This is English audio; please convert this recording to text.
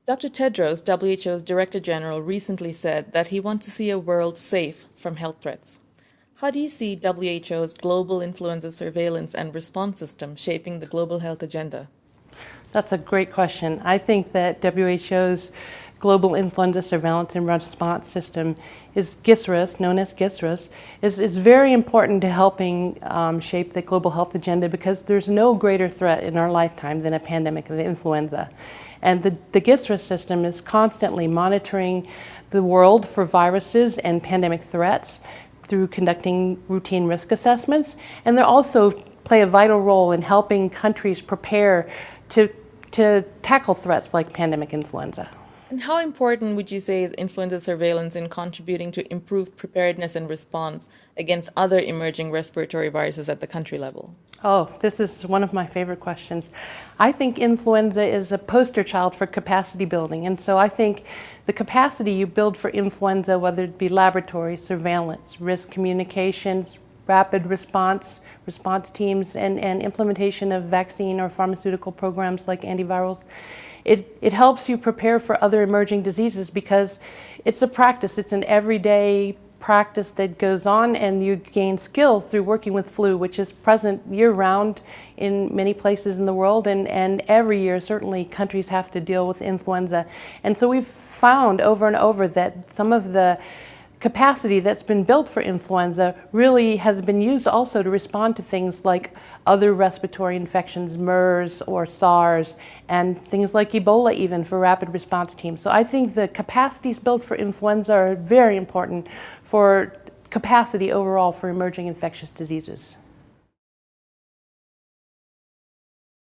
Dr. Tedros, WHO's Director General, recently said that he wants to see a world safe from health threats. How do you see WHO's global influenza surveillance and response system shaping the global health agenda? That's a great question. I think that WHO's global influenza surveillance and response system is GISRS, known as GISRS, is very important to helping shape the global health agenda because there's no greater threat in our lifetime than a pandemic of influenza. And the GISRS system is constantly monitoring the world for viruses and pandemic threats through conducting routine risk assessments. And they also play a vital role in helping countries prepare to tackle threats like pandemic influenza. And how important would you say is influenza surveillance in contributing to improved preparedness and response against other emerging respiratory viruses at the country level? Oh, this is one of my favorite questions. I think influenza is a poster child for capacity building. And so I think the capacity you build for influenza, whether it be laboratory, surveillance, risk communications, rapid response teams, and implementation of vaccine or pharmaceutical programs like antivirals, it helps you prepare for other emerging diseases because it's a practice. It's an everyday practice that goes on, and you gain skills through working with flu, which is present year-round in many places in the world, and every year certainly countries have to deal with influenza. And so we've found over and over that some of the capacity that's been built for influenza really has been used also to respond to things like other respiratory infections, MERS or SARS, and things like Ebola even for rapid response teams. So I think the capacities built for influenza are very important for capacity overall for emerging infectious diseases.